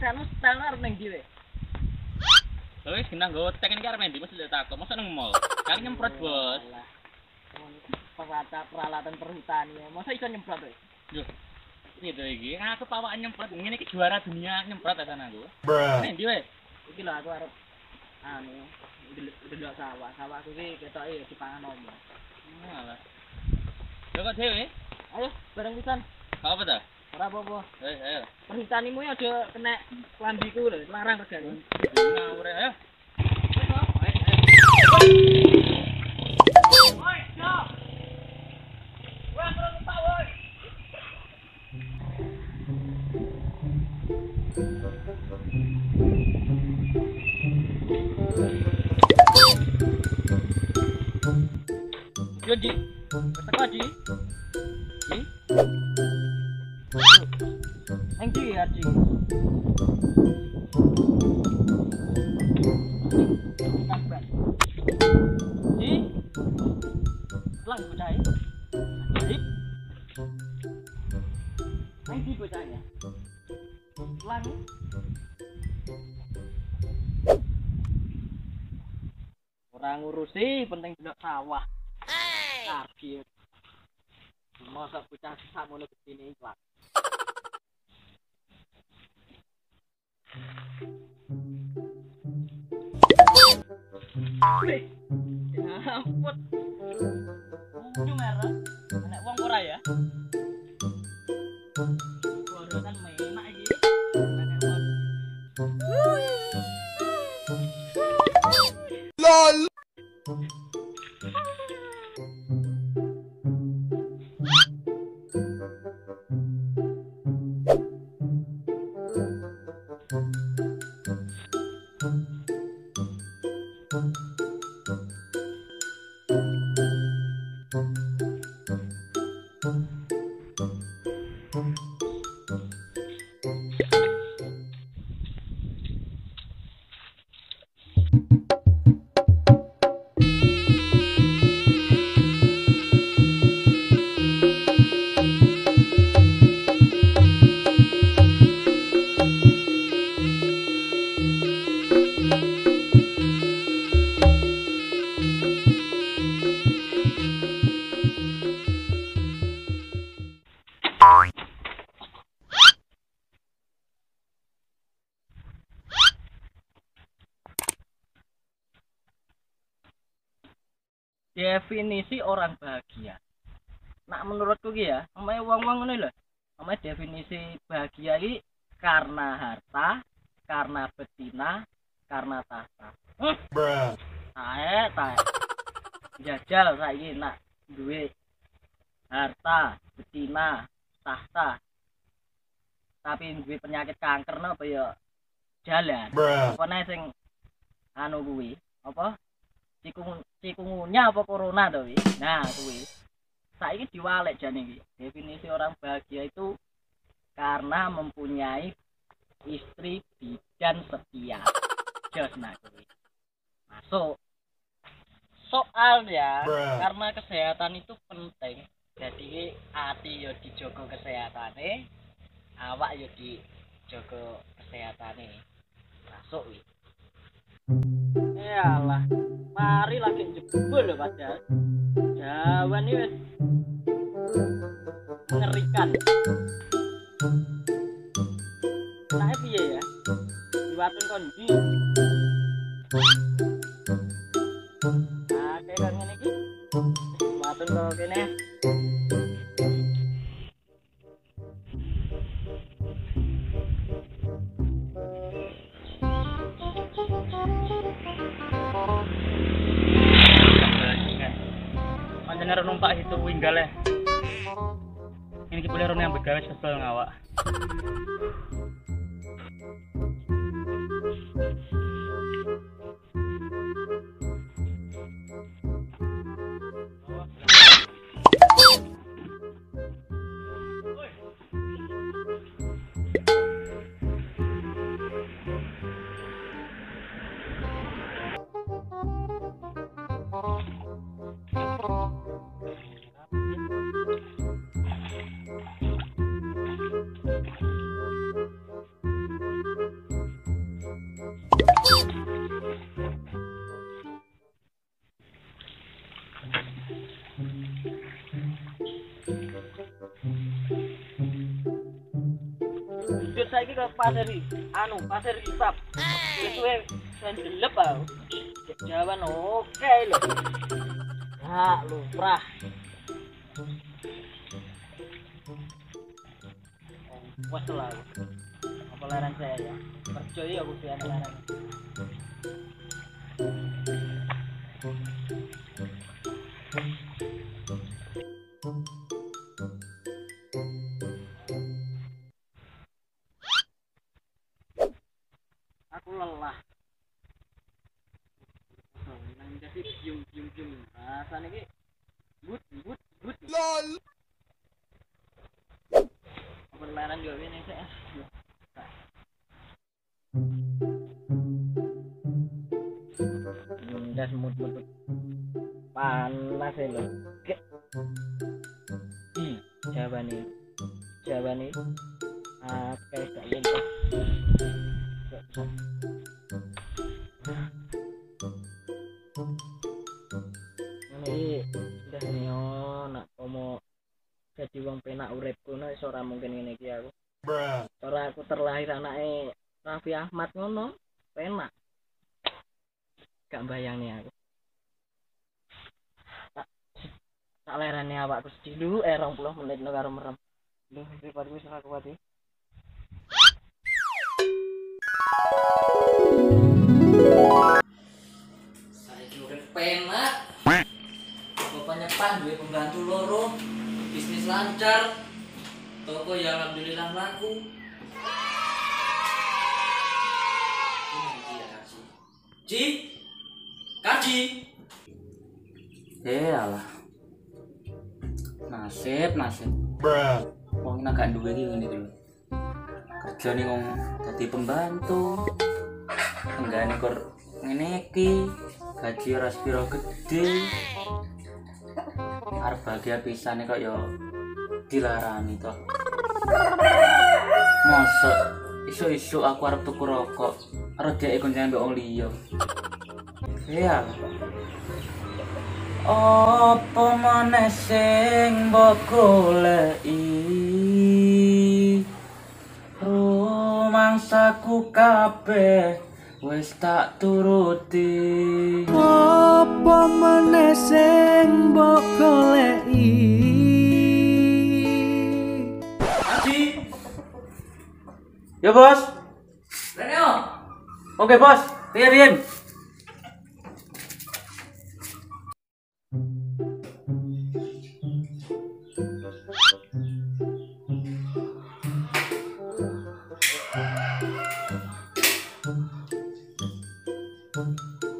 Anu setel arep ning ndi we? Wis kena nggo tek iki arep ndi mesti takok. Mosok nang mall. Kan nyemprot, Bos. Peralatan perhutani. Masa iso nyemprot we? Yo. Piye to iki? Aku pawakan nyemprot. Ngene iki juara dunia nyemprot asan aku. Ning ndi we? Iki lho aku arep anu ndelok sawah. Sawahku iki ketoke dipangan omong. Malah. Yo kok dhewe? Ayo bareng pisan. Apa ta? Ora apa-apa. Ayo. Perhutanimu aja kena klambiku lho, larang regane. Ngawur ayo. Woi, yo. Wah, terus Pak, woi. Yo, Ji. Teko, Ji. Ji. Neng ndi ya, Ji? Ji. Lang bocah iki. Ji. Neng ndi bocahnya? Lang. Ora ngurusi, penting delok sawah. Target. Masa bocah sakmono gedene iki, Pak. Wih, ya ampun. Unyu merah, nek wong ora ya. Gorokan menak iki. LOL. Definisi orang bahagia. Nak menurutku ki ya, omahe wong-wong ngene lho. Omahe definisi bahagia iki karena harta, karena betina, karena tahta. Tae. Jajal saiki nak duwe harta, betina, tahta. Tapi duwe penyakit kanker napa ya jalan. Apa nek sing anu kuwi, apa? Cikungunya apa corona to wi? Nah, kuwi. Saiki diwalek jane iki. Definisi orang bahagia itu karena mempunyai istri bidan setia. Jos nak kuwi. Masuk. Soalnya karena kesehatan itu penting. Jadi hati yo dijogo kesehatane, awak yo jaga kesehatane. Masuk iki. Yalah, mari lagi jebul lho padahal. Jawan iki wis mengerikan. Nah, piye ya? Diwatun kondi. Nah, kayak kan ngene iki. Diwatun kok kene. Pancen numpak itu winggal ya. Ini ki boleh yang begawe sebel ngawak. Jujur saiki ke pasar pasar hisap. Suwe sendelep ah. Jawan oke lho. Hak lumrah. Wes lah. Apa larang saya ya? Percaya aku sih anak larang. Aku lelah. Nang jadi biung. Rasane iki but. LOL. Apa larang yo ini saya. Das mut panas ya lho. Jawa nih kayak gak yentos. Ini udah nih nak komo jadi wong penak uripku nek ora mungkin ngene iki aku. Ora aku terlahir anake Raffi Ahmad ngono, penak. Gak bayang nih aku. Tak lerane awakku sedih dulu 20 menit no karo merem. Duh, daripada wis ora kuat iki. Saiki urip penak. Bapaknya Pan duwe pembantu loro, bisnis lancar. Toko ya alhamdulillah laku. Ini dia Kaji. Alah. Nasib. Wong ini agak duwe iki ngene iki lho. Kerjane wong dadi pembantu. Enggane kor ngene iki. Gaji ora sepiro gede. Arep bahagia pisane kok ya dilarani toh. Mosok isu-isu aku arep tuku rokok. Arep dhek konjane mbek wong liya. Iya. Apa maneh sing mbok goleki? Rumangsaku kabeh wis tak turuti. Apa maneh sing mbok goleki? Haji. Ya, Bos. Reneo. Oke, Bos. Rien.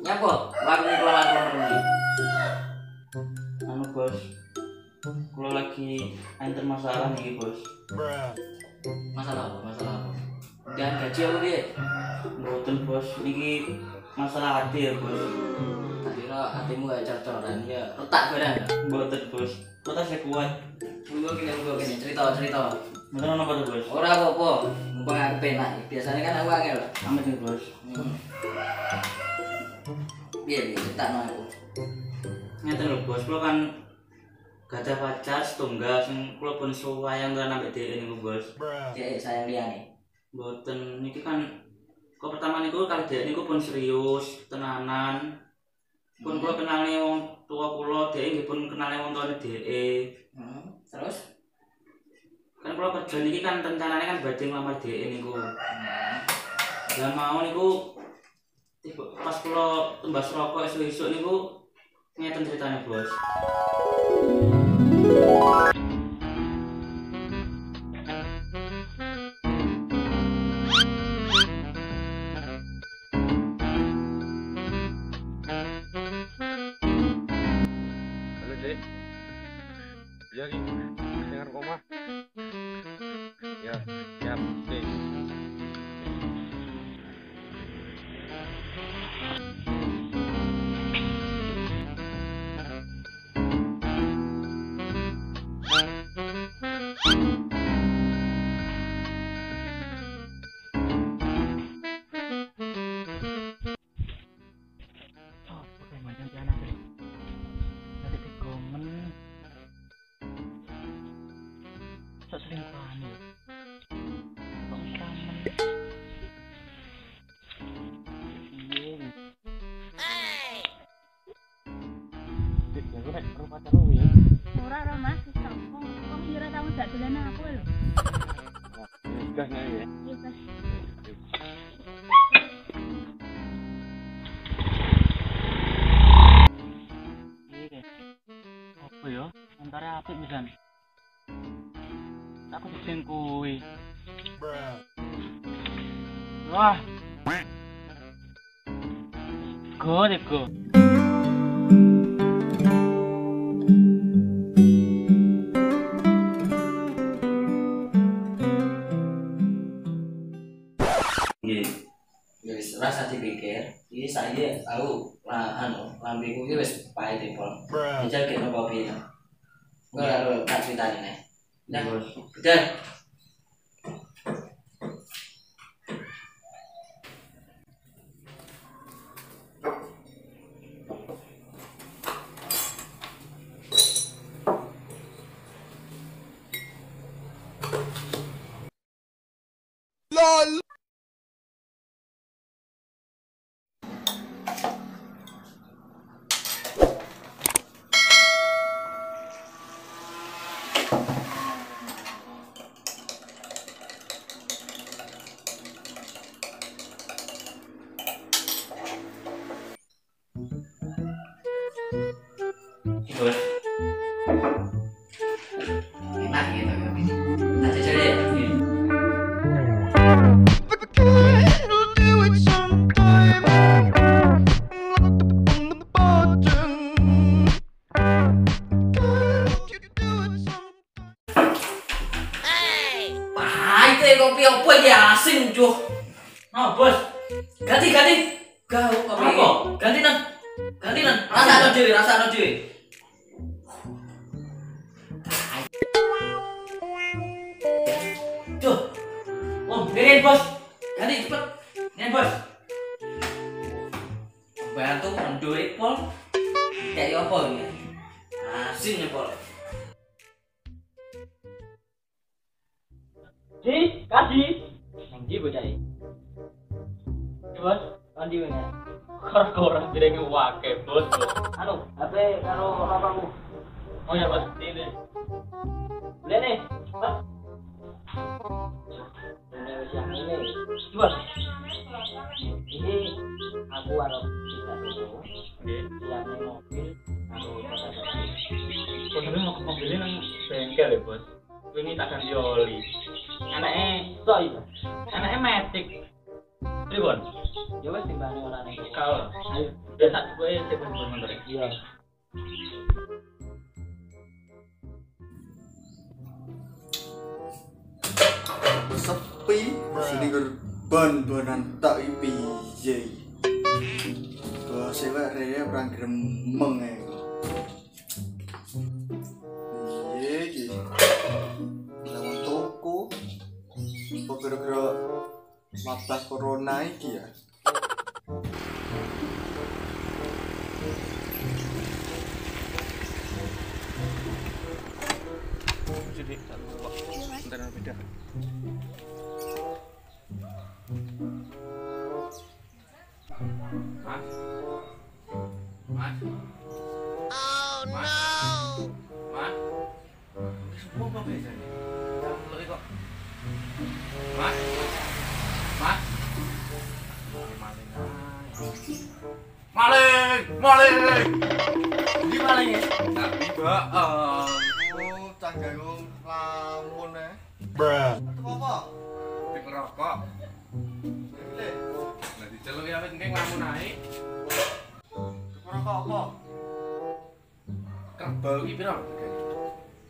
Nyapa? Warung kelelahan ini. Anu Bos, kalau lagi enter masalah nih Bos. Masalah apa? Jangan gaji aku dia. Mboten Bos, niki masalah hati ya Bos. Tak kira hatimu gak cor-coran ya. Retak barang. Mboten Bos, kota saya kuat. Tunggu gini cerita. Beneran apa tuh Bos? Ora apa-apa. mumpung aku penak. Biasanya kan aku angel. Amat nih bos. Piye cetakno aku. Ngeten lho bos, kula kan gadah pacar setunggal sing kula pun suwayang tenan ambek dhek niku bos. Cek sayang liyane. Mboten niki kan kok pertama niku kali dhek niku pun serius, tenanan. Pun kula kenale wong tua kula, dhek nggih pun kenale wong tuane dhek. Terus Kan kula kerja niki kan rencanane kan badhe nglamar dhek niku. Lah mau niku pas kula tembas rokok esuk-esuk niku ngeten ceritane bos. Halo Dek. Iya Ki, dengar koma. Ya, siap Dek. Sok selingkuhan ya. Kok samen. Iya. Dik, ya nek karo pacarmu ya. Ora Mas, wis tampung. Kok kira tamu dak dolan aku lho. Gas nih ya. Iya, Mas. Iya. Apa ya? Antara apik pisan. Aku diselingkuhi. Wah. Go. Ya wis rasa dipikir, iki saiki aku lambeku iki wis pahit pol. Dijagekno kopi. Enggak karo tak critani nek. Nah, betul. LOL. Bos. Enak gitu kopi. Tak jajal ya. Pahit kopi apa ya asin cuh. Oh, bos. Ganti. Gak kopi. Apa? Ganti nan. Rasakno dhewe. Tuh. Oh, biarin bos. Ganti cepet. Nen bos. Bantu menduit pol. Kayak apa ini? Asin ya pol. Kasih. Nanggi bocah iki. Bos, andi wene. Kor-kor direnge wake, bos. Anu, HP karo bapakmu. Oh ya, bos. Ini. Lene, cepet. Ini wis yang ini. Bos. Ini aku arep kita dulu. Nggih. Siapne mobil karo bapak-bapak. Sebenarnya mau mobilnya nang bengkel ya, bos. Ini tak ganti oli. Anaknya Sok iki. Anaknya Matic. Pripun? Ya wis timbane ora ning. Kau. Ayo, biasa gue telepon motor. Iya. Sepi, sini ban-banan tak piye. Bose wae rene perang gremeng ae. Piye iki? Lawan toko. Apa kira-kira wabah corona iki ya. Jadi satu kok. Bentar beda. Mas. Mas. Oh no. Mas. Semua apa beda nih? Jangan kok. Mas. Mas. Maling. Di maling ya? Tapi bohong. Oh, canggung lamun ya. Bruh. Itu apa? Pik rokok. Ini Lah diceluk ya penting lamun ae. rokok apa? Kerbau iki piro?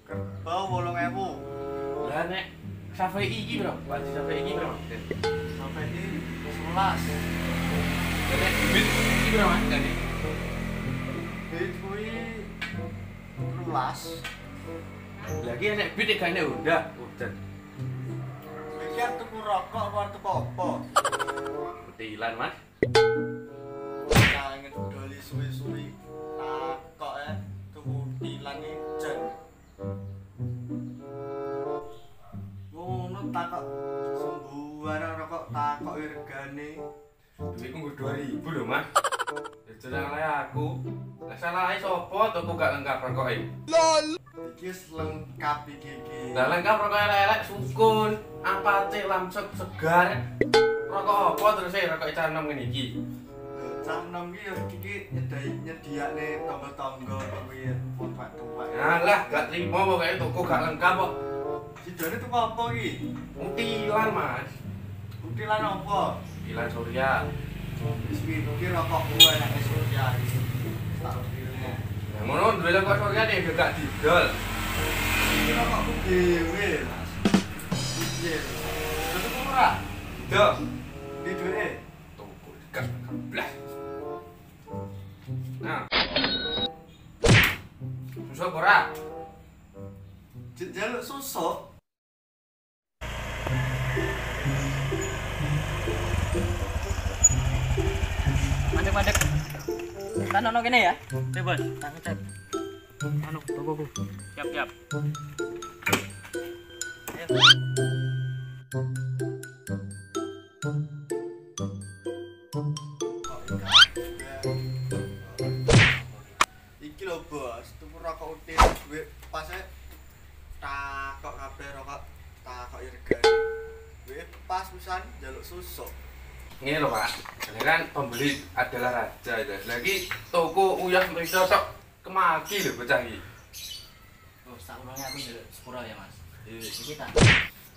Kerbau 8.000. Lah nek Safei iki piro? Wajib Safei iki piro? Sampai ini 11. Nek bibit iki piro Mas? Jadi Bit kuwi 12. lagi nek bit gak nek Honda, udan. Mikir tuku rokok apa tuku apa? Petilan Mas. Kangen doli suwi-suwi takok ya tuku tilan ijen. Ngono takok sembuhan rokok takok regane. Duitku nggo 2000 lho Mas. Jalan oleh aku. Lah salahe sapa tuku gak lengkap rokoke? LOL. Iki wis lengkap iki. Lah lengkap rokok elek-elek sukun, apate lamsek segar. Rokok apa terus rokok canom ngene iki? Cah nom iki ya iki nyediakne tangga-tangga kuwi tumpah-tumpah. Alah gak trimo pokoke tuku gak lengkap kok. Sidone tuku apa iki? Utilan Mas. Utilan apa? Utilan Surya. Wis iki rokok kuwi enak Surya iki. Tak pilihne. Nah ngono duwe rokok Surya nek gak didol. Iki rokokku dhewe, Mas. Piye? Tuku ora? Dol. Di duwe. Tuku gak keblas. Nah. Susuk ora? Jaluk susuk. Mandek-mandek. Kan ono kene ya? Bebas, tak ngecek. Anu, tokoku. Siap. Ayo. Iki lho bos, tuku rokok utin duwe pas e takok kabeh rokok takok regane. Duwe pas pisan njaluk susuk. Ini loh Pak, ini kan pembeli adalah raja itu. Lagi toko uyah mereka sok kemaki loh bocah ini. Oh, sakurangnya aku njaluk sepuro ya, Mas. Iki tak.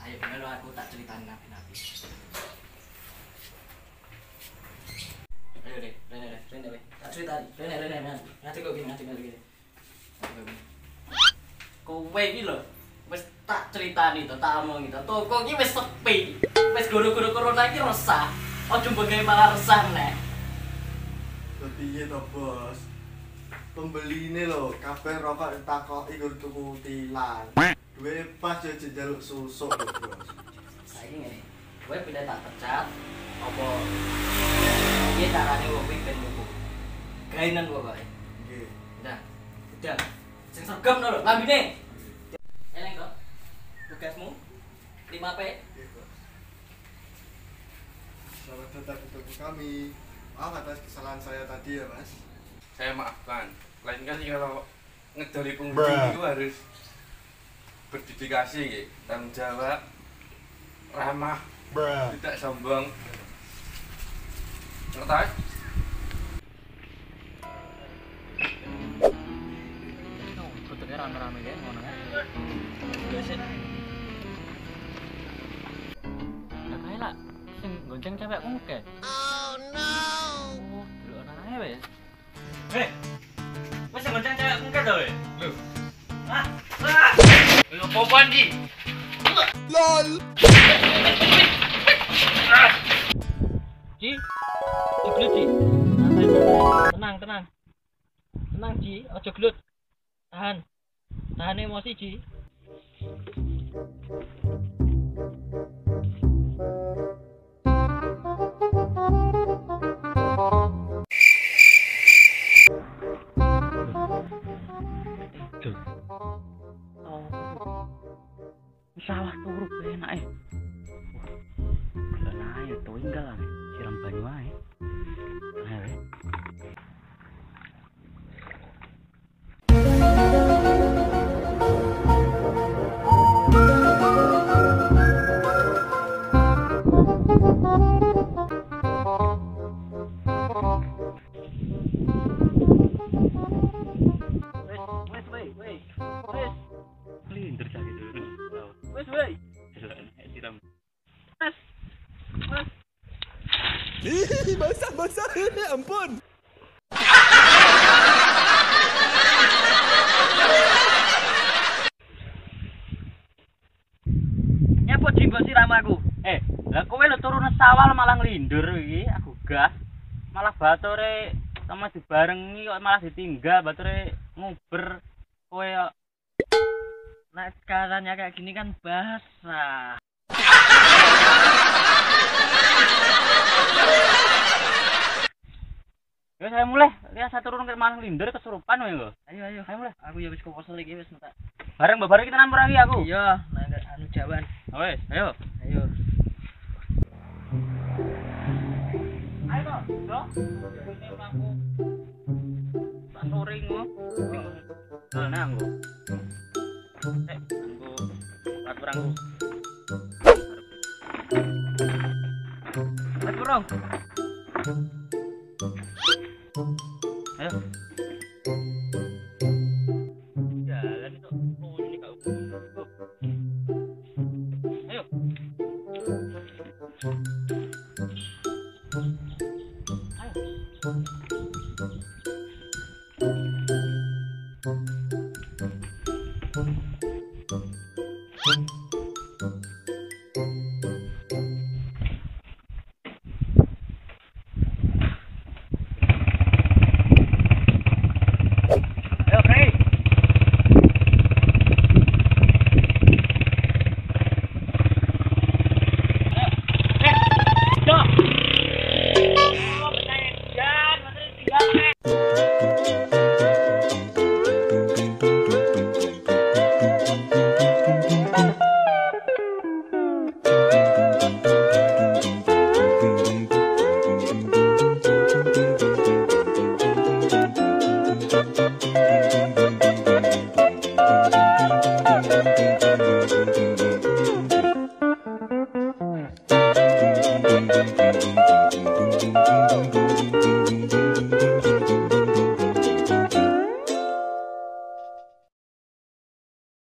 Ayo bener lo aku tak ceritain nabi-nabi. Ayo deh, Rene weh. Tak ceritain. Rene. Nanti kok gini. Kowe iki lho, wis tak critani to, tak omongi to. Toko iki wis sepi. Wis goro-goro corona iki resah. Ojo mbagae malah resah neh. Piye to bos? Pembeline lho, kabeh rokok ditakoki gur tuku tilan. Duwe pas yo njaluk susuk lho bos. Saiki ngene. Kowe pindah tak pecat apa piye carane wong kuwi ben muku. Gaenan pokoke. Nggih. Udah. Sing sergem lho lambine. Eleng to. Tugasmu 5P. Nggih, Bos. Selamat datang di toko kami. Maaf atas kesalahan saya tadi ya, Mas. Saya maafkan. Lain kali kalau ngedoli Bruh. pengunjung itu harus berdedikasi, gitu. Tanggung jawab, ramah, Bruh. tidak sombong. Ngerti? Bentuknya rame-rame kayak ngono kan. Biasa. Lah kae lah sing gonceng cewekku ke. Oh no. Lho anake wes. Wes sing gonceng cewekku ke to we. Lho. Lho, popan di. LOL. Ji. Gelut Ji. Santai. Tenang. Tenang Ji, ojo gelut. Tahan emosi Ji. Basah, ampun. Nyapa jimbok siramaku. Lah kowe lho turun sawal malah nglindur iki, aku gas. Malah bature sama dibarengi kok malah ditinggal, bature nguber. Kowe kok Nek sekarangnya kayak gini kan basah. ya saya mulai, ya saya turun ke malah nglindur kesurupan kowe lho. Ayo. Ayo mulai. Aku ya wis kosel iki wis entek. Bareng kita nampur lagi aku. Iya, nek anu jawan. Wes, ayo. Ayo. Ayo toh, Bro. Ini aku. Tak sore ngo. Nah, nggo. Nggo. Lat perangku. Mas Bro. Ayo. Jalan itu. Oh, ini kau. Ayo. Ayo, Frey. Ding ding ding ding.